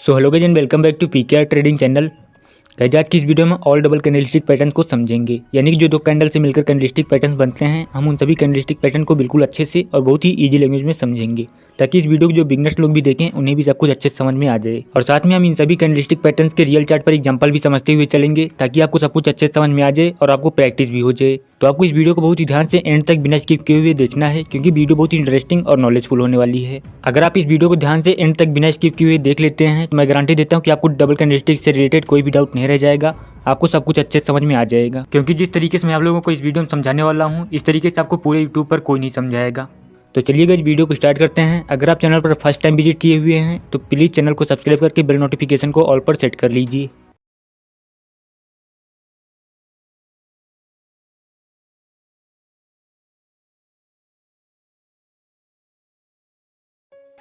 So hello guys and welcome back to PKR trading channel. Guys आज की इस video में ऑल डबल कैंडलस्टिक पैटर्न को समझेंगे, यानी कि जो दो कैंडल से मिलकर कैंडलस्टिक पैटर्न बनते हैं, हम उन सभी कैंडलस्टिक पैटर्न को बिल्कुल अच्छे से और बहुत ही इजी लैंग्वेज में समझेंगे, ताकि इस वीडियो को जो बिगनर्स लोग भी देखें उन्हें भी सब कुछ अच्छे से समझ में आ जाए। और साथ में हम इन सभी कैंडलस्टिक पैटर्न्स के रियल चार्ट पर एग्जांपल भी समझते हुए चलेंगे, ताकि आपको सब कुछ अच्छे से समझ में आ जाए और आपको प्रैक्टिस भी हो जाए। तो आपको इस वीडियो को बहुत ही ध्यान से एंड तक बिना स्किप किए हुए देखना है, क्योंकि वीडियो बहुत ही इंटरेस्टिंग और नॉलेजफुल होने वाली है। अगर आप इस वीडियो को ध्यान से एंड तक बिना स्किप किए हुए देख लेते हैं तो मैं गारंटी देता हूँ कि आपको डबल कैंडलस्टिक से रिलेटेड कोई भी डाउट नहीं रह जाएगा, आपको सब कुछ अच्छे से समझ में आ जाएगा। क्योंकि जिस तरीके से मैं आप लोगों को इस वीडियो में समझाने वाला हूँ, इस तरीके से आपको पूरे यूट्यूब पर कोई नहीं समझाएगा। तो चलिए गाइस वीडियो को स्टार्ट करते हैं। अगर आप चैनल पर फर्स्ट टाइम विजिट किए हुए हैं तो प्लीज़ चैनल को सब्सक्राइब करके बेल नोटिफिकेशन को ऑल पर सेट कर लीजिए।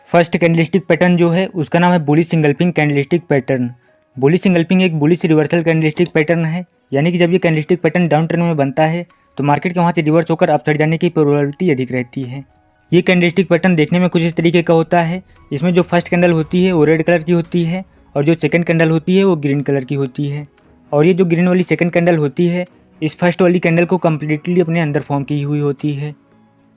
फर्स्ट कैंडलस्टिक पैटर्न जो है उसका नाम है बुलिश सिंगल्फिंग कैंडलस्टिक पैटर्न। बुलिश सिंगल्फिंग एक बुलिश रिवर्सल कैंडलस्टिक पैटर्न है, यानी कि जब ये कैंडलस्टिक पैटर्न डाउन ट्रेंड में बनता है तो मार्केट के वहाँ से रिवर्स होकर अपसाइड जाने की प्रोबेबिलिटी अधिक रहती है। ये कैंडलस्टिक पैटर्न देखने में कुछ इस तरीके का होता है। इसमें जो फर्स्ट कैंडल होती है वो रेड कलर की होती है और जो सेकंड कैंडल होती है वो ग्रीन कलर की होती है। और ये जो ग्रीन वाली सेकंड कैंडल होती है इस फर्स्ट वाली कैंडल को कम्प्लीटली अपने अंदर फॉर्म की हुई होती है,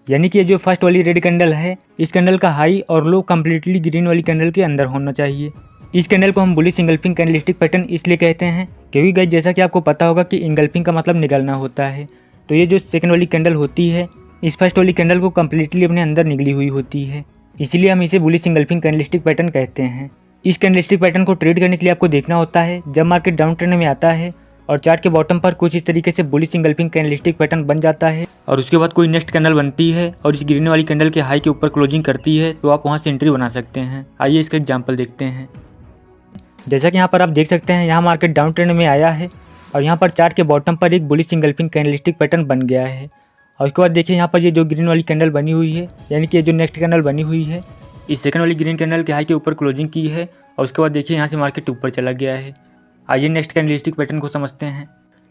यानी कि ये जो फर्स्ट वाली रेड कैंडल है इस कैंडल का हाई और लो कम्प्लीटली ग्रीन वाली कैंडल के अंदर होना चाहिए। इस कैंडल को हम बुलिश इंगल्फिंग कैंडलस्टिक पैटर्न इसलिए कहते हैं क्योंकि गाइस जैसा कि आपको पता होगा कि इंगल्फिंग का मतलब निगलना होता है। तो ये जो सेकंड वाली कैंडल होती है इस फर्स्ट वाली कैंडल को कम्प्लीटली अपने अंदर निगली हुई होती है, इसीलिए हम इसे बुलिश इंगल्फिंग कैंडलस्टिक पैटर्न कहते हैं। इस कैंडलस्टिक पैटर्न को ट्रेड करने के लिए आपको देखना होता है जब मार्केट डाउन ट्रेंड में आता है और चार्ट के बॉटम पर कुछ इस तरीके से बुलिश इंगल्फिंग कैंडलस्टिक पैटर्न बन जाता है और उसके बाद कोई नेक्स्ट कैंडल बनती है और इस ग्रीन वाली कैंडल के हाई के ऊपर क्लोजिंग करती है, तो आप वहां से एंट्री बना सकते हैं। आइए इसका एग्जांपल देखते हैं। जैसा कि यहाँ पर आप देख सकते हैं, यहाँ मार्केट डाउन ट्रेंड में आया है और यहाँ पर चार्ट के बॉटम पर एक बुलिश इंगल्फिंग कैंडलस्टिक पैटर्न बन गया है। और उसके बाद देखिए यहाँ पर ये जो ग्रीन वाली कैंडल बनी हुई है, यानी कि ये जो नेक्स्ट कैंडल बनी हुई है इस सेकंड वाली ग्रीन कैंडल के हाई के ऊपर क्लोजिंग की है और उसके बाद देखिए यहाँ से मार्केट ऊपर चला गया है। आइए नेक्स्ट कैंडलस्टिक पैटर्न को समझते हैं।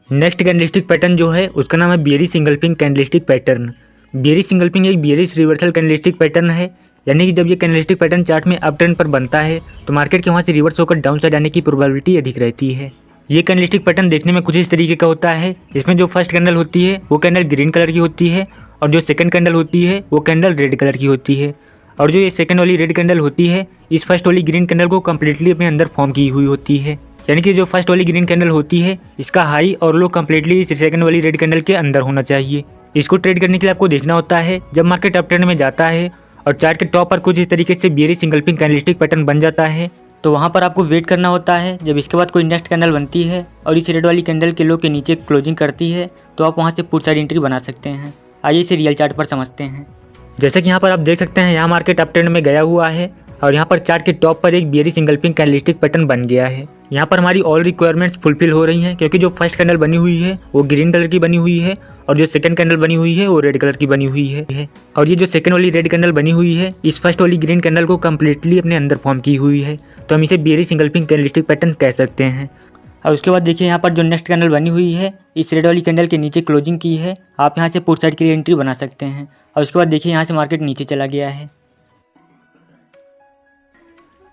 नेक्स्ट कैंडलस्टिक पैटर्न जो है उसका नाम है bearish engulfing candlestick pattern. Bearish engulfing एक बियरिश रिवर्सल कैंडलस्टिक पैटर्न है, यानी कि जब ये कैंडलस्टिक पैटर्न चार्ट में अप ट्रेंड पर बनता है तो मार्केट के वहाँ से रिवर्स होकर डाउन साइड आने की प्रोबेबिलिटी अधिक रहती है। ये कैंडलस्टिक पैटर्न देखने में कुछ इस तरीके का होता है। इसमें जो फर्स्ट कैंडल होती है वो कैंडल ग्रीन कलर की होती है और जो सेकंड कैंडल होती है वो कैंडल रेड कलर की होती है। और जो ये सेकंड वाली रेड कैंडल होती है इस फर्स्ट वाली ग्रीन कैंडल को कम्प्लीटली अपने अंदर फॉर्म की हुई होती है, यानी कि जो फर्स्ट वाली ग्रीन कैंडल होती है इसका हाई और लो कम्प्लीटली इस सेकंड वाली रेड कैंडल के अंदर होना चाहिए। इसको ट्रेड करने के लिए आपको देखना होता है जब मार्केट अप ट्रेंड में जाता है और चार्ट के टॉप पर कुछ इस तरीके से बियरिश इंगल्फिंग कैंडलस्टिक पैटर्न बन जाता है, तो वहाँ पर आपको वेट करना होता है। जब इसके बाद कोई नेक्स्ट कैंडल बनती है और इस रेड वाली कैंडल के लो के नीचे क्लोजिंग करती है, तो आप वहाँ से पुट साइड एंट्री बना सकते हैं। आइए इसे रियल चार्ट पर समझते हैं। जैसे कि यहाँ पर आप देख सकते हैं, यहाँ मार्केट अप ट्रेंड में गया हुआ है और यहाँ पर चार्ट के टॉप पर एक बियरिश इंगल्फिंग कैंडलस्टिक पैटर्न बन गया है। यहाँ पर हमारी ऑल रिक्वायरमेंट्स फुलफिल हो रही हैं, क्योंकि जो फर्स्ट कैंडल बनी हुई है वो ग्रीन कलर की बनी हुई है और जो सेकंड कैंडल बनी हुई है वो रेड कलर की बनी हुई है। और ये जो सेकंड वाली रेड कैंडल बनी हुई है इस फर्स्ट वाली ग्रीन कैंडल को कम्प्लीटली अपने अंदर फॉर्म की हुई है, तो हम इसे बियरिश इंगल्फिंग कैंडलस्टिक पैटर्न कह सकते हैं। और उसके बाद देखिए यहाँ पर जो नेक्स्ट कैंडल बनी हुई है इस रेड वाली कैंडल के नीचे क्लोजिंग की है, आप यहाँ से पुट साइड के लिए एंट्री बना सकते हैं। और उसके बाद देखिए यहाँ से मार्केट नीचे चला गया है।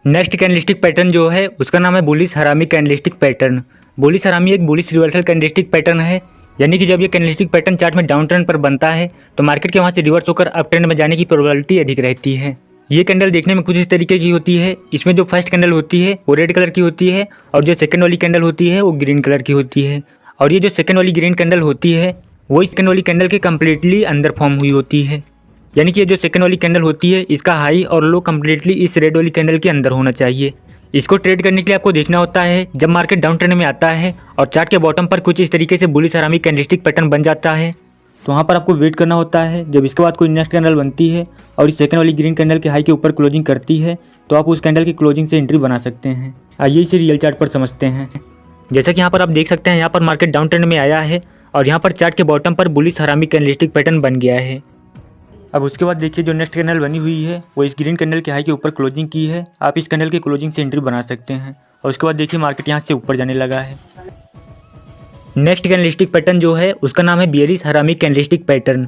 नेक्स्ट कैंडलस्टिक पैटर्न जो है उसका नाम है बुलिश हरामी कैंडलस्टिक पैटर्न। बुलिश हरामी एक बुलिश रिवर्सल कैंडलस्टिक पैटर्न है, यानी कि जब ये कैंडलस्टिक पैटर्न चार्ट में डाउन ट्रेंड पर बनता है तो मार्केट के वहाँ से रिवर्स होकर अप ट्रेंड में जाने की प्रोबेबिलिटी अधिक रहती है। ये कैंडल देखने में कुछ इस तरीके की होती है। इसमें जो फर्स्ट कैंडल होती है वो रेड कलर की होती है और जो सेकंड वाली कैंडल होती है वो ग्रीन कलर की होती है। और ये जो सेकंड वाली ग्रीन कैंडल होती है वो इस सेकंड वाली कैंडल के कम्प्लीटली अंदर फॉर्म हुई होती है, यानी कि ये जो सेकंड वाली कैंडल होती है इसका हाई और लो कम्प्लीटली इस रेड वाली कैंडल के अंदर होना चाहिए। इसको ट्रेड करने के लिए आपको देखना होता है जब मार्केट डाउन ट्रेंड में आता है और चार्ट के बॉटम पर कुछ इस तरीके से बुलिश हरामी कैंडलस्टिक पैटर्न बन जाता है, तो वहाँ पर आपको वेट करना होता है। जब इसके बाद कोई नेक्स्ट कैंडल बनती है और इस सेकंड वाली ग्रीन कैंडल के हाई के ऊपर क्लोजिंग करती है, तो आप उस कैंडल की क्लोजिंग से एंट्री बना सकते हैं। आइए इसे रियल चार्ट पर समझते हैं। जैसा कि यहाँ पर आप देख सकते हैं, यहाँ पर मार्केट डाउन ट्रेंड में आया है और यहाँ पर चार्ट के बॉटम पर बुलिश हरामी कैंडलस्टिक पैटर्न बन गया है। अब उसके बाद देखिए जो नेक्स्ट कैंडल बनी हुई है वो इस ग्रीन कैंडल के हाई के ऊपर क्लोजिंग की है, आप इस कैंडल की क्लोजिंग से एंट्री बना सकते हैं। और उसके बाद देखिए मार्केट यहाँ से ऊपर जाने लगा है। नेक्स्ट कैंडलस्टिक पैटर्न जो है उसका नाम है बियरिश हरामी कैंडलस्टिक पैटर्न।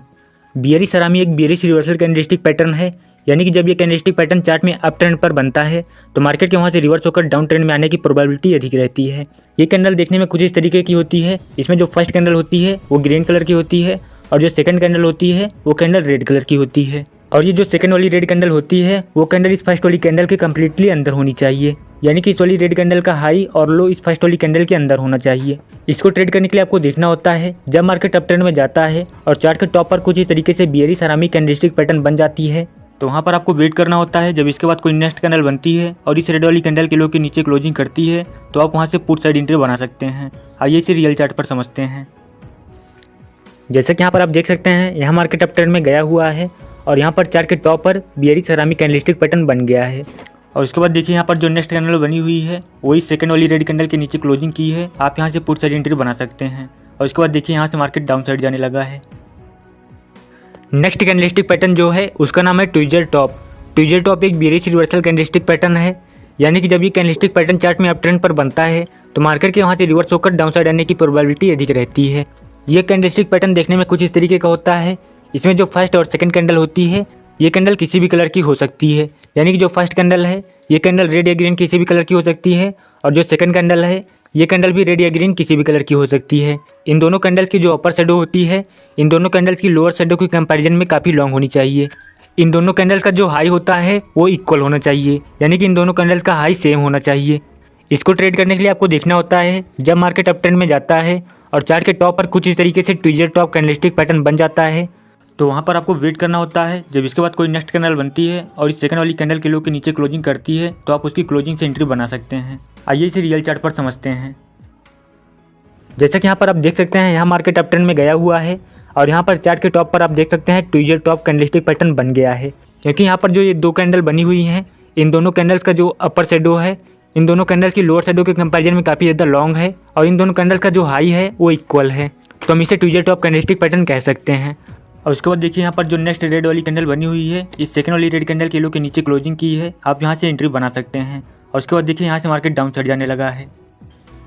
बियरिश हरामी एक बियरिश रिवर्सल कैंडलस्टिक पैटर्न है, यानी कि जब ये कैंडलस्टिक पैटर्न चार्ट में अप ट्रेंड पर बनता है तो मार्केट के वहाँ से रिवर्स होकर डाउन ट्रेंड में आने की प्रोबेबिलिटी अधिक रहती है। ये कैंडल देखने में कुछ इस तरीके की होती है। इसमें जो फर्स्ट कैंडल होती है वो ग्रीन कलर की होती है और जो सेकंड कैंडल होती है वो कैंडल रेड कलर की होती है। और ये जो सेकंड वाली रेड कैंडल होती है वो कैंडल इस फर्स्ट वाली कैंडल के कम्प्लीटली अंदर होनी चाहिए, यानी कि इस वाली रेड कैंडल का हाई और लो इस फर्स्ट वाली कैंडल के अंदर होना चाहिए। इसको ट्रेड करने के लिए आपको देखना होता है जब मार्केट अप ट्रेंड में जाता है और चार्ट के टॉप पर कुछ इस तरीके से बियरिश हरामी कैंडलस्टिक पैटर्न बन जाती है तो वहाँ पर आपको वेट करना होता है। जब इसके बाद कोई नेक्स्ट कैंडल बनती है और इस रेड वाली कैंडल के लो के नीचे क्लोजिंग करती है तो आप वहाँ से पुट साइड एंट्री बना सकते हैं। आइए इसे रियल चार्ट पर समझते हैं। जैसे कि यहाँ पर आप देख सकते हैं यहाँ मार्केट अप ट्रेंड में गया हुआ है और यहाँ पर चार्ट के टॉप पर बियरिश हरामी कैंडलस्टिक पैटर्न बन गया है। और उसके बाद देखिए यहाँ पर जो नेक्स्ट कैंडल बनी हुई है वही सेकंड वाली रेड कैंडल के नीचे क्लोजिंग की है। आप यहाँ से पुट साइड एंट्री बना सकते हैं। और उसके बाद देखिए यहाँ से मार्केट डाउन साइड जाने लगा है। नेक्स्ट कैंडलस्टिक पैटर्न जो है उसका नाम है ट्विजर टॉप। ट्विजर टॉप एक बियरिश रिवर्सल कैंडलस्टिक पैटर्न है, यानी कि जब ये कैंडलस्टिक पैटर्न चार्ट में अप ट्रेंड पर बनता है तो मार्केट के वहाँ से रिवर्स होकर डाउन साइड आने की प्रोबेबिलिटी अधिक रहती है। ये कैंडलस्टिक पैटर्न देखने में कुछ इस तरीके का होता है। इसमें जो फर्स्ट और सेकंड कैंडल होती है ये कैंडल किसी भी कलर की हो सकती है, यानी कि जो फर्स्ट कैंडल है ये कैंडल रेड या ग्रीन किसी भी कलर की हो सकती है और जो सेकंड कैंडल है ये कैंडल भी रेड या ग्रीन किसी भी कलर की हो सकती है। इन दोनों कैंडल्स की जो अपर शैडो होती है इन दोनों कैंडल्स की लोअर शैडो के कंपैरिजन में काफ़ी लॉन्ग होनी चाहिए। इन दोनों कैंडल्स का जो हाई होता है वो इक्वल होना चाहिए, यानी कि इन दोनों कैंडल्स का हाई सेम होना चाहिए। इसको ट्रेड करने के लिए आपको देखना होता है जब मार्केट अप ट्रेंड में जाता है और चार्ट के टॉप पर कुछ इस तरीके से ट्विजर टॉप कैंडलस्टिक पैटर्न बन जाता है तो वहाँ पर आपको वेट करना होता है। जब इसके बाद कोई नेक्स्ट कैंडल बनती है और इस सेकंड वाली कैंडल के लो के नीचे क्लोजिंग करती है तो आप उसकी क्लोजिंग से एंट्री बना सकते हैं। आइए इसे रियल चार्ट पर समझते हैं। जैसा कि यहाँ पर आप देख सकते हैं यहाँ मार्केट अप ट्रेंड में गया हुआ है और यहाँ पर चार्ट के टॉप पर आप देख सकते हैं ट्विजर टॉप कैंडलस्टिक पैटर्न बन गया है, क्योंकि यहाँ पर जो ये दो कैंडल बनी हुई हैं इन दोनों कैंडल्स का जो अपर शैडो है इन दोनों कैंडल्स की लोअर शैडो के कंपैरिजन में काफ़ी ज़्यादा लॉन्ग है और इन दोनों कैंडल्स का जो हाई है वो इक्वल है, तो हम इसे ट्विजर टॉप कैंडलस्टिक पैटर्न कह सकते हैं। और उसके बाद देखिए यहाँ पर जो नेक्स्ट रेड वाली कैंडल बनी हुई है इस सेकंड वाली रेड कैंडल के लो के नीचे क्लोजिंग की है। आप यहाँ से एंट्री बना सकते हैं। और उसके बाद देखिए यहाँ से मार्केट डाउन साइड जाने लगा है।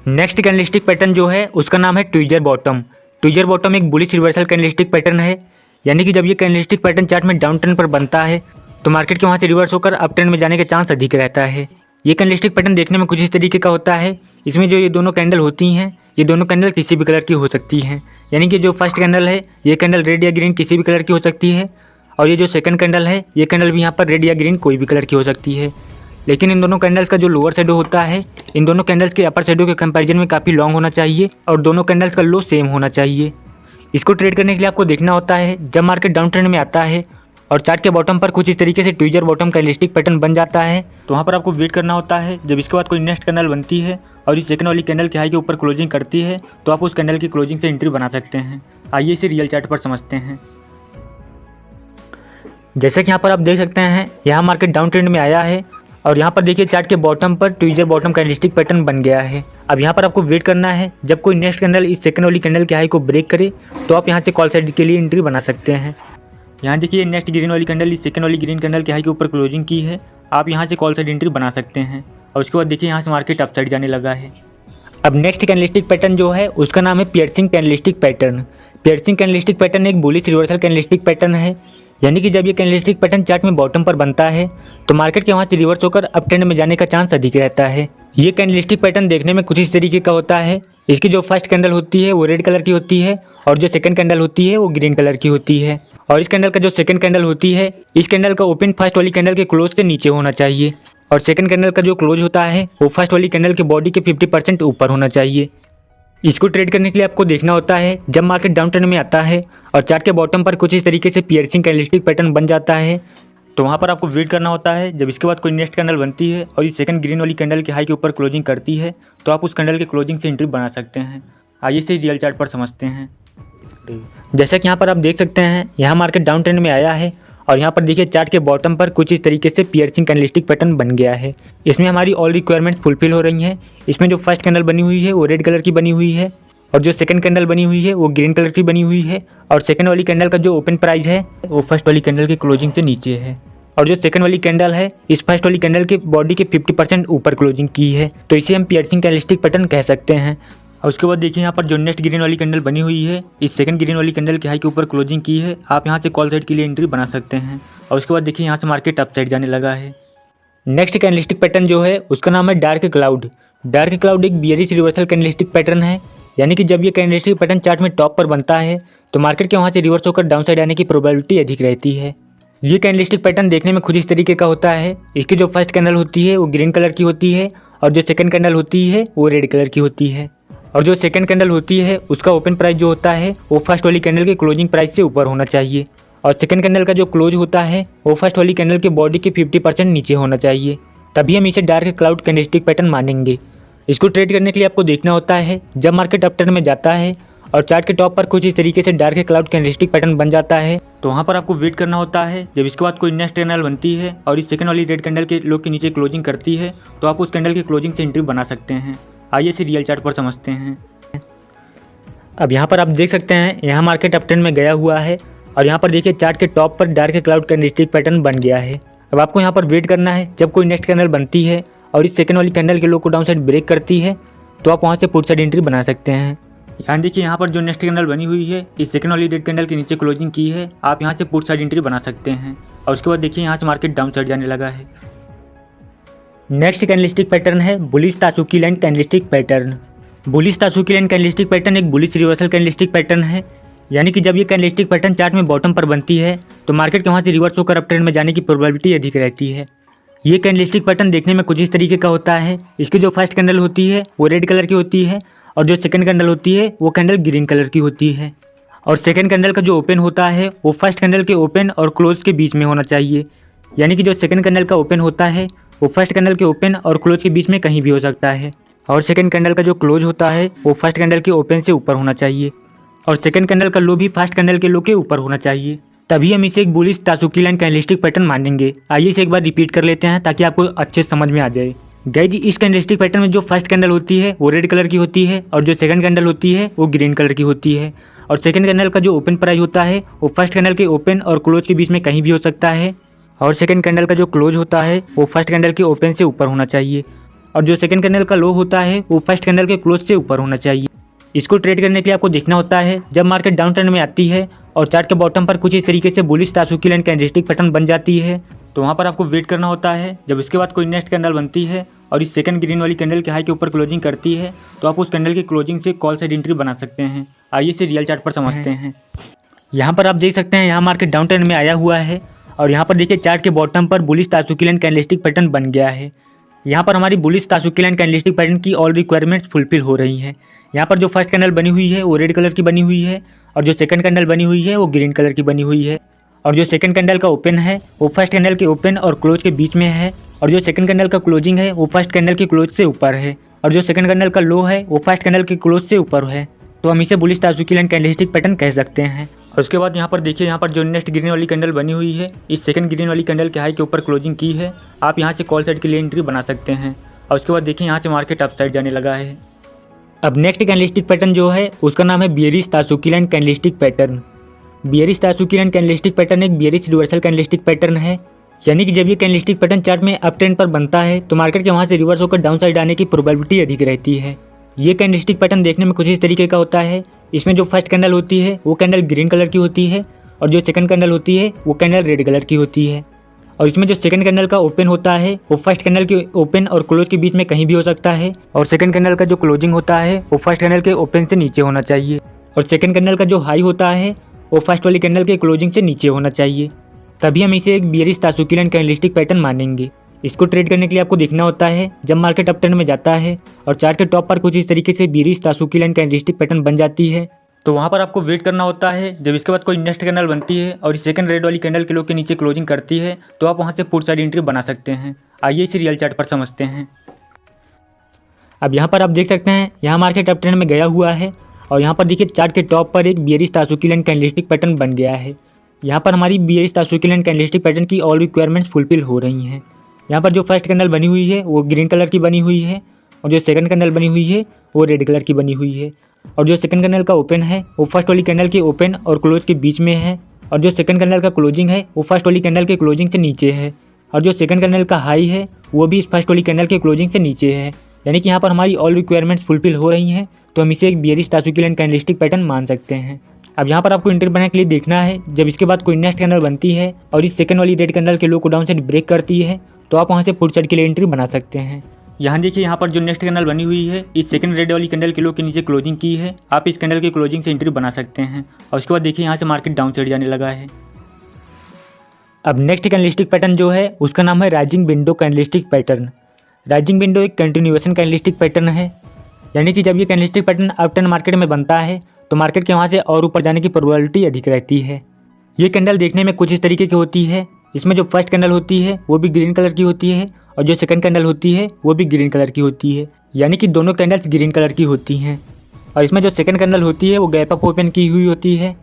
नेक्स्ट कैंडलस्टिक पैटर्न जो है उसका नाम है ट्विजर बॉटम। ट्विजर बॉटम एक बुलिश रिवर्सल कैंडलस्टिक पैटर्न है, यानी कि जब ये कैंडलस्टिक पैटर्न चार्ट में डाउन ट्रेंड पर बनता है तो मार्केट के वहाँ से रिवर्स होकर अप ट्रेंड में जाने के चांस अधिक रहता है। ये कैंडलस्टिक पैटर्न देखने में कुछ इस तरीके का होता है। इसमें जो ये दोनों कैंडल होती हैं ये दोनों कैंडल किसी भी कलर की हो सकती हैं, यानी कि जो फर्स्ट कैंडल है ये कैंडल रेड या ग्रीन किसी भी कलर की हो सकती है और ये जो सेकंड कैंडल है ये कैंडल भी यहाँ पर रेड या ग्रीन कोई भी कलर की हो सकती है। लेकिन इन दोनों कैंडल्स का जो लोअर शैडो होता है इन दोनों कैंडल्स के अपर शैडो के कंपैरिजन में काफ़ी लॉन्ग होना चाहिए और दोनों कैंडल्स का लो सेम होना चाहिए। इसको ट्रेड करने के लिए आपको देखना होता है जब मार्केट डाउन ट्रेंड में आता है और चार्ट के बॉटम पर कुछ इस तरीके से ट्विजर बॉटम कैंडलस्टिक पैटर्न बन जाता है तो वहाँ पर आपको वेट करना होता है। जब इसके बाद कोई नेक्स्ट कैंडल बनती है और इस सेकंड वाली कैंडल के हाई के ऊपर क्लोजिंग करती है तो आप उस कैंडल की क्लोजिंग से एंट्री बना सकते हैं। आइए इसे रियल चार्ट पर समझते हैं। जैसे कि यहाँ पर आप देख सकते हैं यहाँ मार्केट डाउन ट्रेंड में आया है और यहाँ पर देखिए चार्ट के बॉटम पर ट्विजर बॉटम कैंडलस्टिक पैटर्न बन गया है। अब यहाँ पर आपको वेट करना है जब कोई नेक्स्ट कैंडल इस सेकंड वाली कैंडल के हाई को ब्रेक करे तो आप यहाँ से कॉल साइड के लिए एंट्री बना सकते हैं। यहाँ देखिए नेक्स्ट ग्रीन वाली कैंडल इस सेकंड वाली ग्रीन कैंडल के हाई के ऊपर क्लोजिंग की है। आप यहाँ से कॉल साइड एंट्री बना सकते हैं। और उसके बाद देखिए यहाँ से मार्केट अप साइड जाने लगा है। अब नेक्स्ट कैंडलस्टिक पैटर्न जो है उसका नाम है piercing candlestick pattern. Piercing candlestick pattern एक बुलिश रिवर्सल कैंडलस्टिक पैटर्न है, यानी कि जब ये कैंडलस्टिक पैटर्न चार्ट में बॉटम पर बनता है तो मार्केट के वहाँ से रिवर्स होकर अप ट्रेंड में जाने का चांस अधिक रहता है। ये कैंडलस्टिक पैटर्न देखने में कुछ इस तरीके का होता है। इसकी जो फर्स्ट कैंडल होती है वो रेड कलर की होती है और जो सेकंड कैंडल होती है वो ग्रीन कलर की होती है। और इस कैंडल का जो सेकंड कैंडल होती है इस कैंडल का ओपन फर्स्ट वाली कैंडल के क्लोज से नीचे होना चाहिए और सेकंड कैंडल का जो क्लोज होता है वो फर्स्ट वाली कैंडल के बॉडी के 50% ऊपर होना चाहिए। इसको ट्रेड करने के लिए आपको देखना होता है जब मार्केट डाउन ट्रेंड में आता है और चार्ट के बॉटम पर कुछ इस तरीके से पियर्सिंग कैंडलस्टिक पैटर्न बन जाता है तो वहाँ पर आपको वेट करना होता है। जब इसके बाद कोई नेक्स्ट कैंडल बनती है और इस सेकंड ग्रीन वाली कैंडल के हाई के ऊपर क्लोजिंग करती है तो आप उस कैंडल के क्लोजिंग से एंट्री बना सकते हैं। आइए से रियल चार्ट पर समझते हैं। जैसा कि यहाँ पर आप देख सकते हैं यहाँ मार्केट डाउन ट्रेंड में आया है और यहाँ पर देखिए चार्ट के बॉटम पर कुछ इस तरीके से पियर्सिंग कैंडलस्टिक पैटर्न बन गया है। इसमें हमारी ऑल रिक्वायरमेंट्स फुलफिल हो रही हैं। इसमें जो फर्स्ट कैंडल बनी हुई है वो रेड कलर की बनी हुई है और जो सेकंड कैंडल बनी हुई है वो ग्रीन कलर की बनी हुई है और सेकंड वाली कैंडल का जो ओपन प्राइस है वो फर्स्ट वाली कैंडल की क्लोजिंग से नीचे है और जो सेकंड वाली कैंडल है इस फर्स्ट वाली कैंडल के बॉडी के 50% ऊपर क्लोजिंग की है, तो इसे हम पियर्सिंग कैंडलस्टिक पैटर्न कह सकते हैं। और उसके बाद देखिए यहाँ पर जो नेक्स्ट ग्रीन वाली कैंडल बनी हुई है, इस सेकंड ग्रीन वाली कैंडल के हाई के ऊपर क्लोजिंग की है। आप यहाँ से कॉल साइड के लिए एंट्री बना सकते हैं। और उसके बाद देखिए यहाँ से मार्केट अप साइड जाने लगा है। नेक्स्ट कैंडलस्टिक पैटर्न जो है उसका नाम है डार्क क्लाउड। डार्क क्लाउड एक बियरिश रिवर्सल कैंडलस्टिक पैटर्न है, यानी कि जब ये कैंडलस्टिक पैटर्न चार्ट में टॉप पर बनता है तो मार्केट के वहाँ से रिवर्स होकर डाउन साइड आने की प्रोबेबिलिटी अधिक रहती है। ये कैंडलस्टिक पैटर्न देखने में खुद इस तरीके का होता है। इसकी जो फर्स्ट कैंडल होती है वो ग्रीन कलर की होती है और जो सेकंड कैंडल होती है वो रेड कलर की होती है। और जो सेकंड कैंडल होती है उसका ओपन प्राइस जो होता है वो फर्स्ट वाली कैंडल के क्लोजिंग प्राइस से ऊपर होना चाहिए। और सेकंड कैंडल का जो क्लोज होता है वो फर्स्ट वाली कैंडल के बॉडी के 50% नीचे होना चाहिए, तभी हम इसे डार्क क्लाउड कैंडलस्टिक पैटर्न मानेंगे। इसको ट्रेड करने के लिए आपको देखना होता है जब मार्केट अप ट्रेंड में जाता है और चार्ट के टॉप पर कुछ इस तरीके से डार्क क्लाउड कैंडलस्टिक पैटर्न बन जाता है तो वहाँ पर आपको वेट करना होता है। जब इसके बाद कोई नेक्स्ट कैंडल बनती है और इस सेकंड वाली रेड कैंडल के लो के नीचे क्लोजिंग करती है तो आप उस कैंडल की क्लोजिंग से एंट्री बना सकते हैं। आइए इसे रियल चार्ट पर समझते हैं। अब यहाँ पर आप देख सकते हैं यहाँ मार्केट अप ट्रेंड में गया हुआ है और यहाँ पर देखिए चार्ट के टॉप पर डार्क क्लाउड कैंडलस्टिक पैटर्न बन गया है। अब आपको यहाँ पर वेट करना है जब कोई नेक्स्ट कैंडल बनती है और इस सेकंड वाली कैंडल के लो को डाउन साइड ब्रेक करती है तो आप वहाँ से पुट साइड एंट्री बना सकते हैं। यहाँ देखिए यहाँ पर जो नेक्स्ट कैंडल बनी हुई है इस सेकंड वाली रेड कैंडल के नीचे क्लोजिंग की है, आप यहाँ से पुट साइड एंट्री बना सकते हैं। और उसके बाद देखिए यहाँ से मार्केट डाउन साइड जाने लगा है। नेक्स्ट कैंडलस्टिक पैटर्न है bullish Tasuki line candlestick pattern. Bullish Tasuki line candlestick pattern एक बुलिश रिवर्सल कैंडलस्टिक पैटर्न है, यानी कि जब ये कैंडलस्टिक पैटर्न चार्ट में बॉटम पर बनती है तो मार्केट के वहाँ से रिवर्स होकर अप ट्रेंड में जाने की प्रोबेबिलिटी अधिक रहती है। ये कैंडलस्टिक पैटर्न देखने में कुछ इस तरीके का होता है। इसकी जो फर्स्ट कैंडल होती है वो रेड कलर की होती है और जो सेकंड कैंडल होती है वो कैंडल ग्रीन कलर की होती है। और सेकंड कैंडल का जो ओपन होता है वो फर्स्ट कैंडल के ओपन और क्लोज के बीच में होना चाहिए, यानी कि जो सेकंड कैंडल का ओपन होता है वो फर्स्ट कैंडल के ओपन और क्लोज के बीच में कहीं भी हो सकता है। और सेकंड कैंडल का जो क्लोज होता है वो फर्स्ट कैंडल के ओपन से ऊपर होना चाहिए और सेकंड कैंडल का लो भी फर्स्ट कैंडल के लो के ऊपर होना चाहिए, तभी हम इसे एक bullish Tasuki line candlestick pattern मानेंगे। आइए इसे एक बार रिपीट कर लेते हैं ताकि आपको अच्छे समझ में आ जाए। गाइस इस कैंडलस्टिक पैटर्न में जो फर्स्ट कैंडल होती है वो रेड कलर की होती है और जो सेकंड कैंडल होती है वो ग्रीन कलर की होती है। और सेकंड कैंडल का जो ओपन प्राइस होता है वो फर्स्ट कैंडल के ओपन और क्लोज के बीच में कहीं भी हो सकता है। और सेकंड कैंडल का जो क्लोज होता है वो फर्स्ट कैंडल के ओपन से ऊपर होना चाहिए और जो सेकंड कैंडल का लो होता है वो फर्स्ट कैंडल के क्लोज से ऊपर होना चाहिए। इसको ट्रेड करने के लिए आपको देखना होता है जब मार्केट डाउन ट्रेंड में आती है और चार्ट के बॉटम पर कुछ इस तरीके से bullish Tasuki line candlestick pattern बन जाती है तो वहाँ पर आपको वेट करना होता है। जब इसके बाद कोई नेक्स्ट कैंडल बनती है और इस सेकंड ग्रीन वाली कैंडल के हाई के ऊपर क्लोजिंग करती है तो आप उस कैंडल की क्लोजिंग से कॉल साइड एंट्री बना सकते हैं। आइए इसे रियल चार्ट पर समझते हैं। यहाँ पर आप देख सकते हैं यहाँ मार्केट डाउन ट्रेंड में आया हुआ है और यहाँ पर देखिए चार्ट के बॉटम पर bullish Tasuki line candlestick pattern बन गया है। यहाँ पर हमारी bullish Tasuki line candlestick pattern की ऑल रिक्वायरमेंट्स फुलफिल हो रही हैं। यहाँ पर जो फर्स्ट कैंडल बनी हुई है वो रेड कलर की बनी हुई है और जो सेकंड कैंडल बनी हुई है वो ग्रीन कलर की बनी हुई है और जो सेकंड कैंडल का ओपन है वो फर्स्ट कैंडल के ओपन और क्लोज के बीच में है और जो सेकंड कैंडल का क्लोजिंग है वो फर्स्ट कैंडल के क्लोज से ऊपर है और जो सेकंड कैंडल का लो है वो फर्स्ट कैंडल के क्लोज से ऊपर है, तो हम इसे bullish Tasuki line candlestick pattern कह सकते हैं। और उसके बाद यहाँ पर देखिए यहाँ पर जो नेक्स्ट ग्रीन वाली कैंडल बनी हुई है इस सेकंड ग्रीन वाली कैंडल के हाई के ऊपर क्लोजिंग की है, आप यहाँ से कॉल साइड के लिए एंट्री बना सकते हैं। और उसके बाद देखिए यहाँ से मार्केट अप साइड जाने लगा है। अब नेक्स्ट कैंडलस्टिक पैटर्न जो है उसका नाम है bearish Tasuki line candlestick pattern. Bearish Tasuki line candlestick pattern एक बियरिश रिवर्सल कैंडलस्टिक पैटर्न है, यानी कि जब ये कैंडलस्टिक पैटर्न चार्ट में अप ट्रेंड पर बनता है तो मार्केट के वहाँ से रिवर्स होकर डाउन साइड आने की प्रोबेबिलिटी अधिक रहती है। ये कैंडलस्टिक पैटर्न देखने में कुछ इस तरीके का होता है। इसमें जो फर्स्ट कैंडल होती है वो कैंडल ग्रीन कलर की होती है और जो सेकंड कैंडल होती है वो कैंडल रेड कलर की होती है और इसमें जो सेकंड कैंडल का ओपन होता है वो फर्स्ट कैंडल के ओपन और क्लोज के बीच में कहीं भी हो सकता है और सेकंड कैंडल का जो क्लोजिंग होता है वो फर्स्ट कैंडल के ओपन से नीचे होना चाहिए और सेकंड कैंडल का जो हाई होता है वो फर्स्ट वाली कैंडल के क्लोजिंग से नीचे होना चाहिए, तभी हम इसे एक bearish Tasuki line candlestick pattern मानेंगे। इसको ट्रेड करने के लिए आपको देखना होता है जब मार्केट अप ट्रेंड में जाता है और चार्ट के टॉप पर कुछ इस तरीके से bearish Tasuki line candlestick pattern बन जाती है तो वहाँ पर आपको वेट करना होता है। जब इसके बाद कोई नेक्स्ट कैंडल बनती है और सेकंड रेड वाली कैंडल के लो के नीचे क्लोजिंग करती है तो आप वहाँ से पुट साइड एंट्री बना सकते हैं। आइए इसे रियल चार्ट पर समझते हैं। अब यहाँ पर आप देख सकते हैं यहाँ मार्केट अप ट्रेंड में गया हुआ है और यहाँ पर देखिए चार्ट के टॉप पर एक bearish Tasuki line candlestick pattern बन गया है। यहाँ पर हमारी bearish Tasuki line candlestick pattern की ऑल रिक्वायरमेंट्स फुलफिल हो रही हैं। यहाँ पर जो फर्स्ट कैंडल बनी हुई है वो ग्रीन कलर की बनी हुई है और जो सेकंड कैंडल बनी हुई है वो रेड कलर की बनी हुई है और जो सेकंड कैंडल का ओपन है वो फर्स्ट वाली कैंडल के ओपन और क्लोज के बीच में है और जो सेकंड कैंडल का क्लोजिंग है वो फर्स्ट वाली कैंडल के क्लोजिंग से नीचे है और जो सेकंड कैंडल का हाई है वो भी इस फर्स्ट वाली कैंडल के क्लोजिंग से नीचे है, यानी कि यहाँ पर हमारी ऑल रिक्वायरमेंट्स फुलफिल हो रही हैं, तो हम इसे एक बियरिश ताजुकी कैंडलस्टिक पैटर्न मान सकते हैं। अब यहाँ पर आपको एंट्री बनाने के लिए देखना है, जब इसके बाद कोई नेक्स्ट कैंडल बनती है और इस सेकंड वाली रेड कैंडल के लो को डाउन साइड ब्रेक करती है, तो आप वहाँ से पुट साइड के लिए एंट्री बना सकते हैं। यहाँ देखिए, यहाँ पर जो नेक्स्ट कैंडल बनी हुई है, इस सेकंड रेड वाली कैंडल के लो के नीचे क्लोजिंग की है। आप इस कैंडल की क्लोजिंग से एंट्री बना सकते हैं और उसके बाद देखिए यहाँ से मार्केट डाउन साइड जाने लगा है। अब नेक्स्ट कैंडलस्टिक पैटर्न जो है उसका नाम है rising window candlestick pattern. Rising window एक कंटिन्यूएशन कैंडलस्टिक पैटर्न है, यानी कि जब ये कैंडलस्टिक पैटर्न अपटर्न मार्केट में बनता है तो मार्केट के वहाँ से और ऊपर जाने की प्रोबेबिलिटी अधिक रहती है। ये कैंडल देखने में कुछ इस तरीके की होती है। इसमें जो फर्स्ट कैंडल होती है वो भी ग्रीन कलर की होती है और जो सेकंड कैंडल होती है वो भी ग्रीन कलर की होती है, यानी कि दोनों कैंडल्स ग्रीन कलर की होती हैं। और इसमें जो सेकंड कैंडल होती है वो गैप अप ओपन की हुई होती है।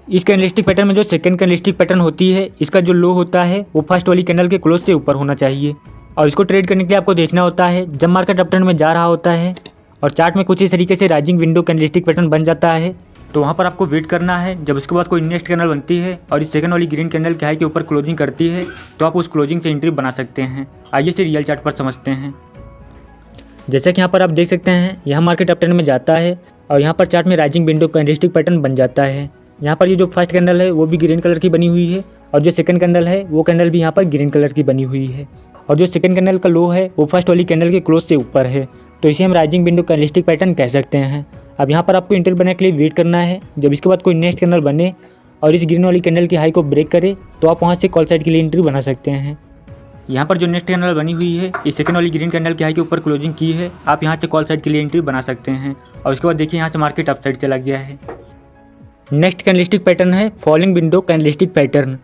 इस कैंडलस्टिक पैटर्न में जो सेकंड कैंडलस्टिक पैटर्न होती है, इसका जो लो होता है वो फर्स्ट वाली कैंडल के क्लोज से ऊपर होना चाहिए। और इसको ट्रेड करने के लिए आपको देखना होता है, जब मार्केट अपट्रेंड में जा रहा होता है और चार्ट में कुछ इस तरीके से राइजिंग विंडो कैंडलस्टिक पैटर्न बन जाता है, तो वहाँ पर आपको वेट करना है। जब उसके बाद कोई नेक्स्ट कैंडल बनती है और इस सेकंड वाली ग्रीन कैंडल के हाई के ऊपर क्लोजिंग करती है, तो आप उस क्लोजिंग से एंट्री बना सकते हैं। आइए से रियल चार्ट पर समझते हैं। जैसा कि यहाँ पर आप देख सकते हैं, यहाँ मार्केट अपट्रेंड में जाता है और यहाँ पर चार्ट में राइजिंग विंडो कैंडलस्टिक पैटर्न बन जाता है। यहाँ पर ये जो फर्स्ट कैंडल है वो भी ग्रीन कलर की बनी हुई है और जो सेकंड कैंडल है वो कैंडल भी यहाँ पर ग्रीन कलर की बनी हुई है और जो सेकंड कैंडल का लो है वो फर्स्ट वाली कैंडल के क्लोज से ऊपर है, तो इसे हम राइजिंग विंडो कैंडलस्टिक पैटर्न कह सकते हैं। अब यहाँ पर आपको एंट्री बनाने के लिए वेट करना है। जब इसके बाद कोई नेक्स्ट कैंडल बने और इस ग्रीन वाली कैंडल की हाई को ब्रेक करे, तो आप वहाँ से कॉल साइड के लिए एंट्री बना सकते हैं। यहाँ पर जो नेक्स्ट कैंडल बनी हुई है, इस सेकंड वाली ग्रीन कैंडल की हाई के ऊपर क्लोजिंग की है। आप यहाँ से कॉल साइड के लिए एंट्री बना सकते हैं और उसके बाद देखिए यहाँ से मार्केट अप साइड चला गया है। नेक्स्ट कैंडलस्टिक पैटर्न है falling window candlestick pattern.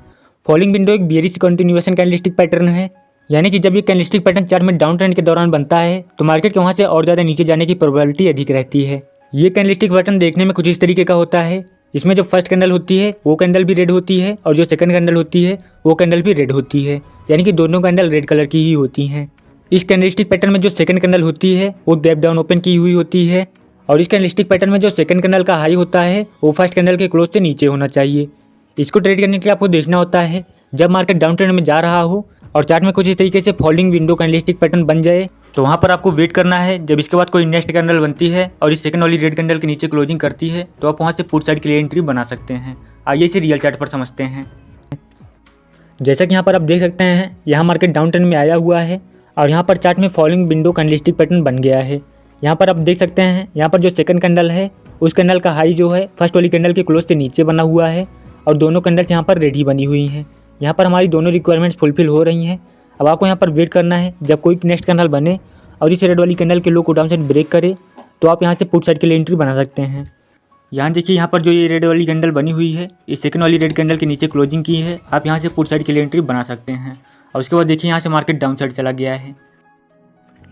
Falling window एक बियरिश कंटिन्यूएशन कैंडलस्टिक पैटर्न है, यानी कि जब ये कैंडलस्टिक पैटर्न चार्ट में डाउन ट्रेंड के दौरान बनता है तो मार्केट के वहाँ से और ज़्यादा नीचे जाने की प्रोबेबिलिटी अधिक रहती है। ये कैंडलस्टिक पैटर्न देखने में कुछ इस तरीके का होता है। इसमें जो फर्स्ट कैंडल होती है वो कैंडल भी रेड होती है और जो सेकंड कैंडल होती है वो कैंडल भी रेड होती है, यानी कि दोनों कैंडल रेड कलर की ही होती हैं। इस कैंडलस्टिक पैटर्न में जो सेकंड कैंडल होती है वो गैप डाउन ओपन की हुई होती है और इस कैंडलस्टिक पैटर्न में जो सेकंड कैंडल का हाई होता है वो फर्स्ट कैंडल के क्लोज से नीचे होना चाहिए। इसको ट्रेड करने के लिए आपको देखना होता है, जब मार्केट डाउन ट्रेंड में जा रहा हो और चार्ट में कुछ इस तरीके से फॉलिंग विंडो कैंडलस्टिक पैटर्न बन जाए, तो वहाँ पर आपको वेट करना है। जब इसके बाद कोई नेक्स्ट कैंडल बनती है और इस सेकंड वाली रेड कैंडल के नीचे क्लोजिंग करती है, तो आप वहाँ से पुट साइड के लिए एंट्री बना सकते हैं। आइए इसे रियल चार्ट पर समझते हैं। जैसा कि यहाँ पर आप देख सकते हैं, यहाँ मार्केट डाउन ट्रेंड में आया हुआ है और यहाँ पर चार्ट में फॉलिंग विंडो कैंडलस्टिक पैटर्न बन गया है। यहाँ पर आप देख सकते हैं, यहाँ पर जो सेकंड कैंडल है उस कैंडल का हाई जो है फर्स्ट वाली कैंडल के क्लोज से नीचे बना हुआ है और दोनों कैंडल्स यहाँ पर रेडी बनी हुई हैं। यहाँ पर हमारी दोनों रिक्वायरमेंट्स फुलफिल हो रही हैं। अब आपको यहाँ पर वेट करना है, जब कोई नेक्स्ट कैंडल बने और इस रेड वाली कैंडल के लो को डाउन साइड ब्रेक करे, तो आप यहाँ से पुट साइड के लिए एंट्री बना सकते हैं। यहाँ देखिए, यहाँ पर जो ये रेड वाली कैंडल बनी हुई है, इस सेकंड वाली रेड कैंडल के नीचे क्लोजिंग की है। आप यहाँ से पुट साइड के लिए एंट्री बना सकते हैं और उसके बाद देखिए यहाँ से मार्केट डाउन साइड चला गया है।